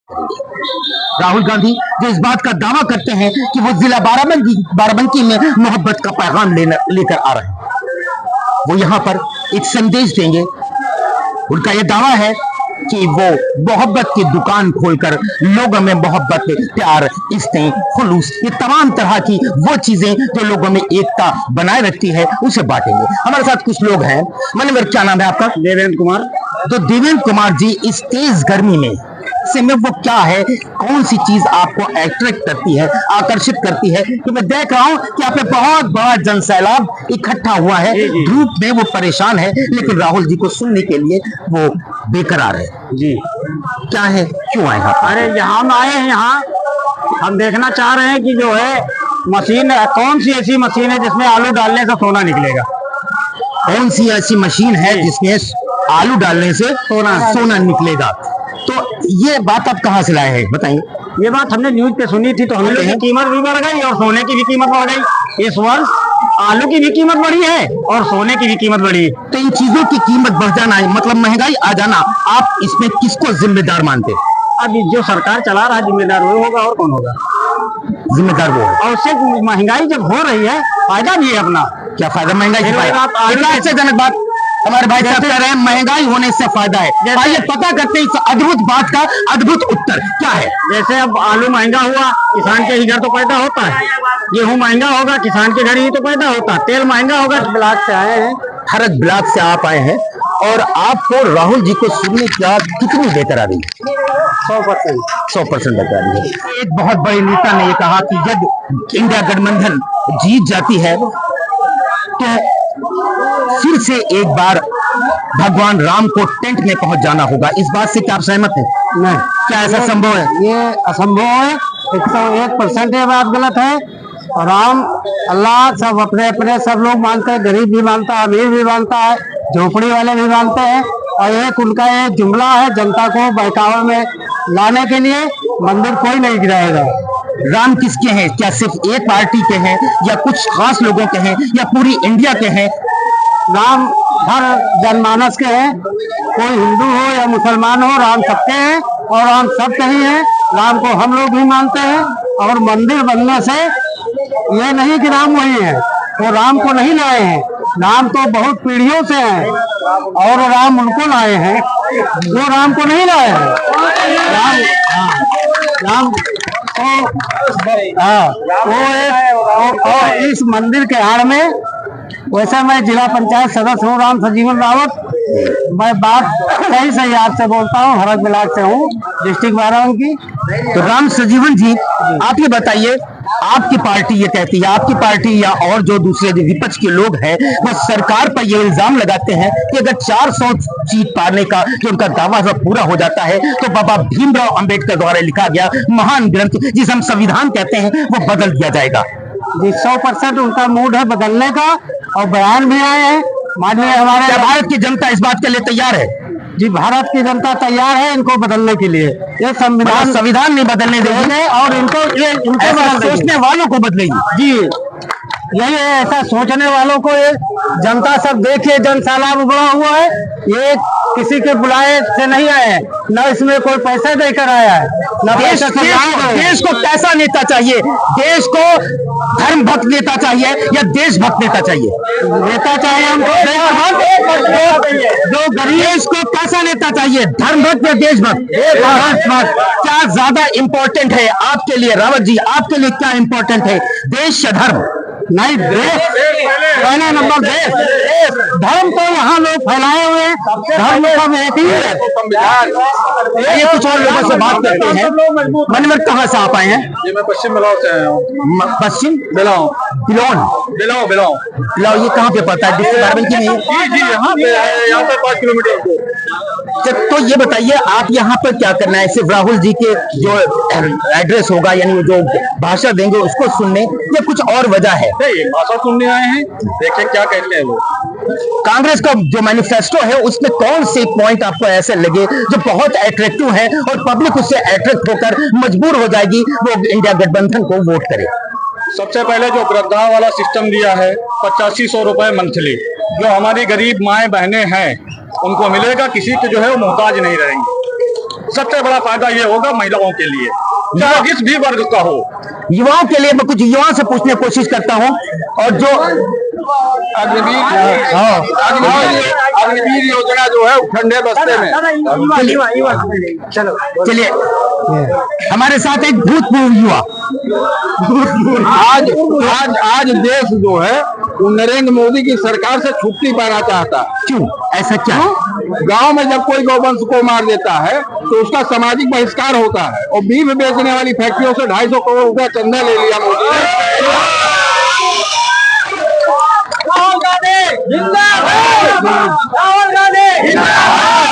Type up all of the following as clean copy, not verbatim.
राहुल गांधी जो इस बात का दावा करते हैं कि वो जिला बाराबंकी में मोहब्बत का पैगाम लेकर आ रहे हैं, वो यहाँ पर एक संदेश देंगे। उनका यह दावा है कि वो मोहब्बत की दुकान खोलकर लोगों में मोहब्बत, प्यार, इश्क़, खुलूस, ये तमाम तरह की वो चीजें जो लोगों में एकता बनाए रखती है उसे बांटेंगे। हमारे साथ कुछ लोग हैं। मनोवर, क्या नाम है आपका? देवेंद्र कुमार। तो देवेंद्र कुमार जी, इस तेज गर्मी में से में वो क्या है, कौन सी चीज आपको अट्रैक्ट करती है, आकर्षित करती है? कि मैं देख रहा हूं कि आप पे बहुत बड़ा जनसैलाब इकट्ठा हुआ है, धूप में वो परेशान है, लेकिन राहुल जी को सुनने के लिए वो बेकरार है जी। क्या है, क्यों आए आप? अरे यहाँ हम आए हैं, यहाँ हम देखना चाह रहे हैं कि जो है मशीन, कौन सी ऐसी मशीन है जिसमें आलू डालने से सोना निकलेगा। कौन सी ऐसी मशीन है जिसमें आलू डालने से सोना निकलेगा? तो ये बात आप कहाँ से लाए हैं, बताइए। ये बात हमने न्यूज पे सुनी थी, तो हम लोग की कीमत भी बढ़ गई और सोने की भी कीमत बढ़ गई। इस वर्ष आलू की भी कीमत बढ़ी है और सोने की भी कीमत बढ़ी है। तो इन चीजों की कीमत बढ़ जाना, मतलब महंगाई आ जाना, आप इसमें किसको जिम्मेदार मानते हैं? अब जो सरकार चला रहा है जिम्मेदार वो होगा, और कौन होगा? जिम्मेदार वो है। और उससे महंगाई जब हो रही है, फायदा भी है अपना। क्या फायदा महंगाई से? जनक बात हमारे भाई साहब कह रहे हैं महंगाई होने से फायदा है। आइए पता करते हैं इस अद्भुत बात का अद्भुत उत्तर क्या है। जैसे अब आलू महंगा हुआ, किसान के ही घर तो पैदा होता है। गेहूं महंगा होगा, किसान के घर ही तो पैदा होता है। तेल महंगा होगा। ब्लॉक से आए हैं, हरक ब्लॉक से आप आए हैं, और आपको राहुल जी को सुनने की आप कितनी बेहतर आ रही है? 100% बेहतर आ रही है। एक बहुत बड़े नेता ने ये कहा कि जब इंडिया गठबंधन जीत जाती है तो फिर से एक बार भगवान राम को टेंट में पहुंच जाना होगा। इस बात से क्या आप सहमत हैं? नहीं। क्या ऐसा संभव है? ये असंभव है। 101% ये बात गलत है। राम, अल्लाह सब अपने अपने सब लोग मानते हैं। गरीब भी मानता है, अमीर भी मानता है, झोपड़ी वाले भी मानते हैं। और एक उनका एक जुमला है, जनता को बहकावे में लाने के लिए मंदिर कोई नहीं गिराएगा। राम किसके हैं? क्या सिर्फ एक पार्टी के हैं, या कुछ खास लोगों के हैं, या पूरी इंडिया के हैं? राम हर जनमानस के हैं, कोई हिंदू हो या मुसलमान हो, राम सबके हैं और राम सबके ही हैं। राम को हम लोग भी मानते हैं। और मंदिर बनने से ये नहीं कि राम वही है, वो राम को नहीं लाए हैं। राम तो बहुत पीढ़ियों से हैं और राम उनको लाए हैं, वो राम को नहीं लाए हैं। राम और इस मंदिर के आड़ में, वैसे मैं जिला पंचायत सदस्य हूँ राम सजीवन रावत। मैं बात सही सही आपसे बोलता हूँ, हरक ब्लॉक से हूँ, डिस्ट्रिक्ट बाराबंकी। तो राम सजीवन जी, आप ये बताइए, आपकी पार्टी ये कहती है, आपकी पार्टी या और जो दूसरे जो विपक्ष के लोग हैं वो सरकार पर ये इल्जाम लगाते हैं कि अगर 400 सीट पाने का जो उनका दावा है पूरा हो जाता है तो बाबा भीमराव अंबेडकर द्वारा लिखा गया महान ग्रंथ जिसे हम संविधान कहते हैं वो बदल दिया जाएगा। जी, 100% उनका मूड है बदलने का, और बयान भी आए हैं माननीय हमारे। क्या भारत की जनता इस बात के लिए तैयार है? जी, भारत की जनता तैयार है इनको बदलने के लिए। ये संविधान नहीं बदलने देंगे और इनको सोचने वालों को बदलेंगे। जी, यही ऐसा सोचने वालों को ये जनता सब देखिए, जनसैलाब उभरा हुआ है। ये किसी के बुलाए से नहीं आए हैं, न इसमें कोई पैसा देकर आया है, न पैसा। देश को कैसा नेता चाहिए? देश को धर्म भक्त नेता चाहिए या देशभक्त नेता चाहिए? नेता चाहिए हमको जो गरीब। देश को कैसा नेता चाहिए, धर्म भक्त या देशभक्त? क्या ज्यादा इंपॉर्टेंट है आपके लिए रावत जी? आपके लिए क्या इंपॉर्टेंट है, देश या धर्म? नहीं, देश पहला नंबर। देश, धर्म तो यहाँ लोग फैलाए हुए हैं, धर्म सब एक ही है। ये कुछ और लोगों से बात करते हैं। मनोवर, कहाँ से आप आए हैं? ये मैं पश्चिम बिलाव से आया हूँ। पश्चिम बिलाव? बिलाव ये कहाँ पे पड़ता है? डिस्ट्रिक्ट बाराबंकी में? जी, यहाँ पे है, यहाँ पे 5 किलोमीटर दूर। तो ये बताइए, आप यहाँ पर क्या करना है? सिर्फ राहुल जी के जो एड्रेस होगा, यानी जो भाषण देंगे उसको सुनने, या कुछ और वजह है? भाषा सुनने आए हैं, देखिए क्या कहते हैं वो। कांग्रेस का जो मैनिफेस्टो है उसमें कौन से पॉइंट आपको ऐसे लगे जो बहुत अट्रैक्टिव है और पब्लिक उससे अट्रैक्ट होकर मजबूर हो जाएगी वो इंडिया गठबंधन को वोट करे? सबसे पहले जो वृद्धा वाला सिस्टम दिया है, 8500 रुपए मंथली, जो हमारी गरीब माएँ बहनें हैं उनको मिलेगा। किसी के जो है वो मोहताज नहीं रहेंगे। सबसे बड़ा फायदा ये होगा महिलाओं के लिए, चाहे किस भी वर्ग का हो। युवाओं के लिए मैं कुछ युवाओं से पूछने की कोशिश करता हूं, और जो अग्निवीर योजना जो है ठंडे बस्ते में, चलिए हमारे साथ एक भूतपूर्व युवा। आज देश जो है वो नरेंद्र मोदी की सरकार से छुट्टी पाना चाहता है। क्यों, ऐसा क्या है? गांव में जब कोई गौवंश को मार देता है तो उसका सामाजिक बहिष्कार होता है, और बीफ बेचने वाली फैक्ट्रियों से 250 करोड़ रुपया चंदा ले लिया मोदी ने।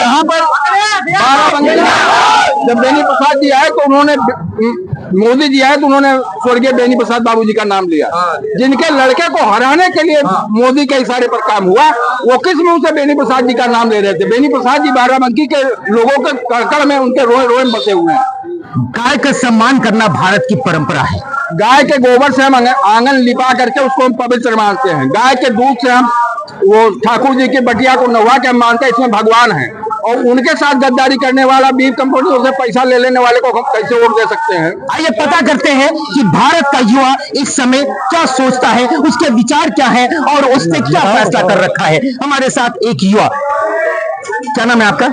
यहाँ पर जब बेनी प्रसाद जी आए तो उन्होंने, मोदी जी आए तो उन्होंने स्वर्गीय बेनी प्रसाद बाबूजी का नाम लिया, जिनके लड़के को हराने के लिए मोदी के इशारे पर काम हुआ। वो किस मुंह से बेनी प्रसाद जी का नाम ले रहे थे? बेनी प्रसाद जी बाराबंकी के लोगों के कड़कड़ में उनके रोए रोए बसे हुए हैं। गाय का सम्मान करना भारत की परंपरा है। गाय के गोबर से हम आंगन लिपा करके उसको हम पवित्र मानते हैं। गाय के दूध से हम वो ठाकुर जी की बटिया को नवा के हम मानते हैं इसमें भगवान है। और उनके साथ गद्दारी करने वाला बीफ कंपनियों से पैसा ले लेने वाले को हम कैसे वोट दे सकते हैं? आइए पता करते हैं कि भारत का युवा इस समय क्या सोचता है, उसके विचार क्या है और उसने क्या फैसला कर रखा है। हमारे साथ एक युवा, क्या नाम है आपका?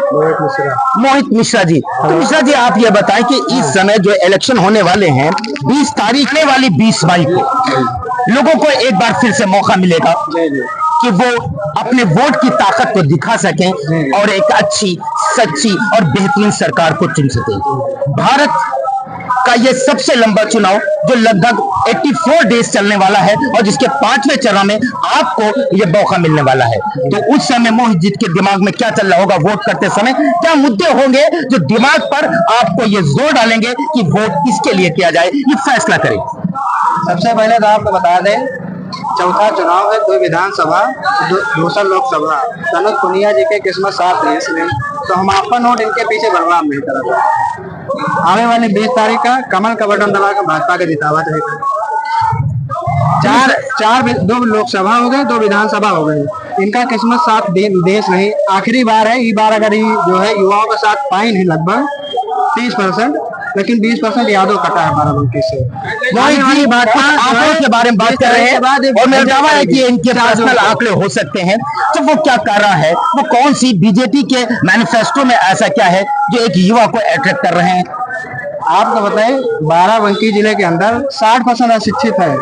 मोहित मिश्रा जी। तो मिश्रा जी आप ये बताएं कि इस समय जो इलेक्शन होने वाले हैं 20 तारीख ने वाली 20 मई को लोगों को एक बार फिर से मौका मिलेगा कि वो अपने वोट की ताकत को दिखा सकें और एक अच्छी, सच्ची और बेहतरीन सरकार को चुन सकें। भारत का ये सबसे लंबा चुनाव जो लगभग 84 डेज चलने वाला है और जिसके 5वें चरण में आपको ये मौका मिलने वाला है। तो उस समय मोहित जी के दिमाग में क्या चल रहा होगा वोट करते समय? क्या मुद्दे होंगे जो दिमाग पर आपको ये जोर डालेंगे कि वोट किसके लिए किया जाए, ये फैसला करें? सबसे पहले तो आपको बता दें, चौथा चुनाव है, 2 विधानसभा, 2 लोकसभा। तनुज पुनिया जी के किस्मत साथ है इसमें, तो हम आपका नोट इनके पीछे बलराम नहीं करेंगे। आने वाली 20 तारीख का कमल का बटन दबा कर भाजपा के जितावत है। 2 लोकसभा हो गए, 2 विधानसभा हो गए। इनका किस्मत साथ देश नहीं, आखिरी बार है। इस बार अगर जो है युवाओं के साथ पाइन है लगभग 30%, लेकिन 20% यादव कटा है बाराबंकी से। आंकड़ों के बारे में बात कर रहे हैं और मेरा दावा है कि इनके पर्सनल आंकड़े हो सकते हैं। तो वो क्या कर रहा है, वो कौन सी बीजेपी के मैनिफेस्टो में ऐसा क्या है जो एक युवा को अट्रैक्ट कर रहे हैं? आपको बताएं, बाराबंकी जिले के अंदर 60% अशिक्षित है।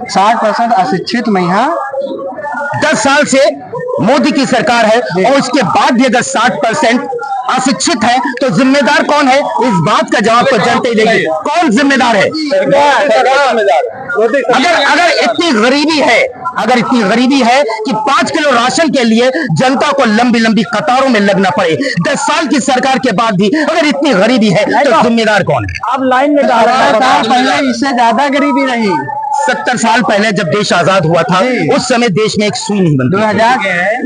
60% अशिक्षित महिला 10 साल से मोदी की सरकार है और उसके बाद भी अगर 60% अशिक्षित है तो जिम्मेदार कौन है? इस बात का जवाब तो जनता ही देगी। कौन जिम्मेदार है? अगर इतनी गरीबी है कि 5 किलो राशन के लिए जनता को लंबी लंबी कतारों में लगना पड़े, 10 साल की सरकार के बाद भी अगर इतनी गरीबी है तो जिम्मेदार कौन है? अब लाइन में पहले इससे ज्यादा गरीबी रही। 70 साल पहले जब देश आजाद हुआ था उस समय देश में एक सुई नहीं बनती। 2000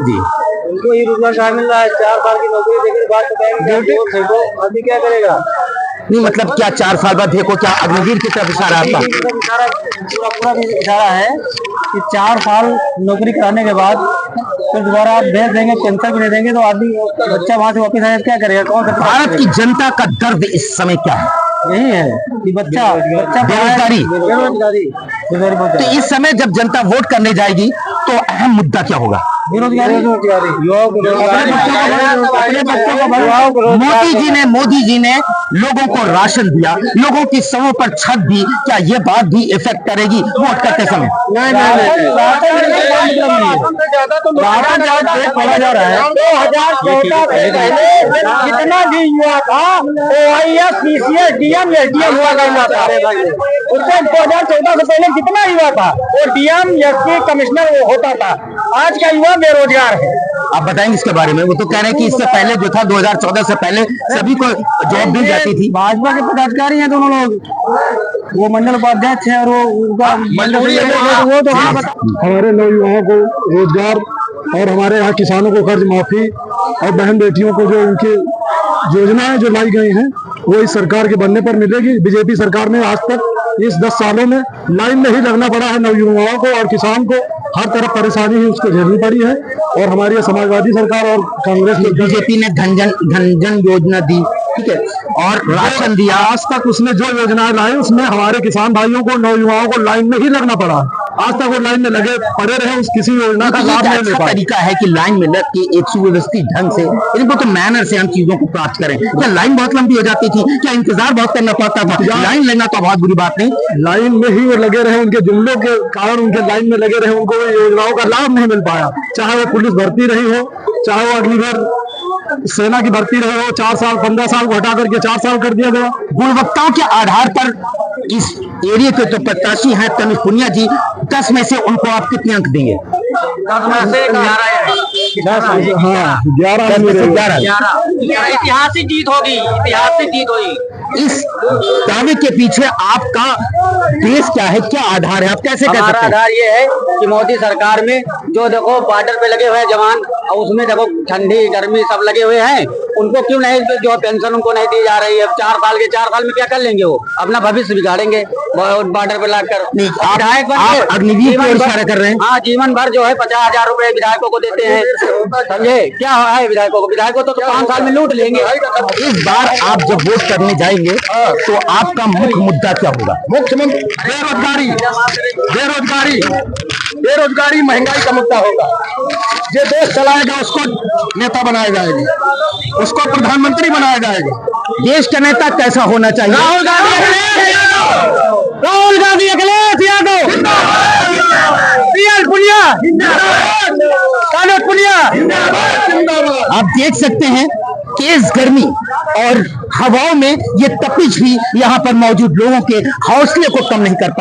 जी उनको ये रोजगार मिल रहा है, 4 साल की नौकरी देकर बात बताएंगे अभी क्या करेगा? नहीं मतलब क्या 4 साल बाद देखो, क्या अग्निवीर की तरफ इशारा आपका? पूरा इशारा है कि 4 साल नौकरी कराने के बाद फिर दोबारा आप भेज देंगे, पेंशन भी नहीं देंगे तो आदमी बच्चा वहां से वापस आए क्या करेगा? कौन? भारत की जनता का दर्द इस समय क्या है? यही है कि बच्चा बेरोजगारी। तो इस समय जब जनता वोट करने जाएगी तो अहम मुद्दा क्या होगा? बेरोजगारी। मोदी जी ने लोगों को राशन दिया, लोगों की सबों पर छत दी, क्या ये बात भी इफेक्ट करेगी वोट करते समय? नहीं जा रहा है। 2014 से पहले जितना भी युवा था OIS, PCS, DM, SDM हुआ करना था। उससे 2014 से पहले जितना युवा था वो DM, SP, कमिश्नर होता था। आज का युवा बेरोजगार है। आप बताएंगे इसके बारे में? वो तो कह रहे हैं कि इससे पहले जो था 2014 से पहले सभी को जॉब मिल जाती थी। भाजपा के पदाधिकारी हैं दोनों लोग, वो मंडल उपाध्यक्ष है और वो उनका वो तो हमारे नौयुवाओं को रोजगार और हमारे यहाँ किसानों को कर्ज माफी और बहन बेटियों को जो उनकी योजनाएं जो लाई गई हैं वो इस सरकार के बनने पर मिलेगी। बीजेपी सरकार ने आज तक इस 10 सालों में लाइन में ही लगना पड़ा है नौयुवाओं को और किसान को हर तरफ परेशानी ही उसको झेलनी पड़ी है। और हमारी समाजवादी सरकार और कांग्रेस की बीजेपी ने धन योजना दी, ठीक है, और राशन दिया। आज तक उसने जो योजनाएं लाई उसमें हमारे किसान भाइयों को, नौजुवानों को लाइन में ही लगना पड़ा। आज तक वो लाइन में लगे पड़े रहे, उस किसी योजना का लाभ नहीं ले अच्छा पाए। तरीका है कि लाइन में लग के एक सुव्यवस्थित ढंग से, इनको तो मैनर से हम चीजों को प्राप्त करें। क्या लाइन बहुत लंबी हो जाती थी? क्या इंतजार बहुत करना पड़ता था? लाइन लेना तो बहुत बुरी बात नहीं, लाइन में ही वो लगे रहे, उनके जुमलों के कारण उनके लाइन में लगे रहे, उनको योजनाओं का लाभ नहीं मिल पाया। चाहे वो पुलिस भर्ती रही हो, चाहे वो अग्निवीर सेना की भर्ती रहे हो, 4 साल 15 साल को हटा करके 4 साल कर दिया गया। गुणवत्ताओं के आधार पर इस एरिया के तो प्रत्याशी हैं तनुज पुनिया जी, 10 में से उनको आप कितने अंक देंगे? 10 में से 11 हाँ 11 10 में से 11। ऐतिहासिक जीत होगी, ऐतिहासिक जीत होगी। इस दावे के पीछे आपका देश क्या है, क्या आधार है, आप कैसे कह हमारा सकते हैं? आधार ये है कि मोदी सरकार में जो देखो बॉर्डर पे लगे हुए हैं जवान, और उसमें देखो ठंडी गर्मी सब लगे हुए हैं, उनको क्यों नहीं जो पेंशन उनको नहीं दी जा रही है? 4 साल में क्या कर लेंगे? वो अपना भविष्य बिगाड़ेंगे बॉर्डर पे लाकर। विधायक आप अग्निवीर की ओर इशारा कर रहे हैं। हाँ, जीवन भर जो है 50,000 रुपए विधायकों को देते हैं, समझे? क्या है विधायकों को? विधायकों तो 5 साल में लूट लेंगे। इस बार आप जब वोट करने जाएंगे तो आपका मुख्य मुद्दा क्या होगा? मुख्यमंत्री बेरोजगारी महंगाई का मुद्दा होगा। जो देश चलाएगा उसको नेता बनाया जाएगा, उसको प्रधानमंत्री बनाया जाएगा। देश का नेता कैसा होना चाहिए? राहुल गांधी, अखिलेश यादव, पुनिया। आप देख सकते हैं तेज गर्मी और हवाओं में ये तपिश भी यहाँ पर मौजूद लोगों के हौसले को कम नहीं कर पा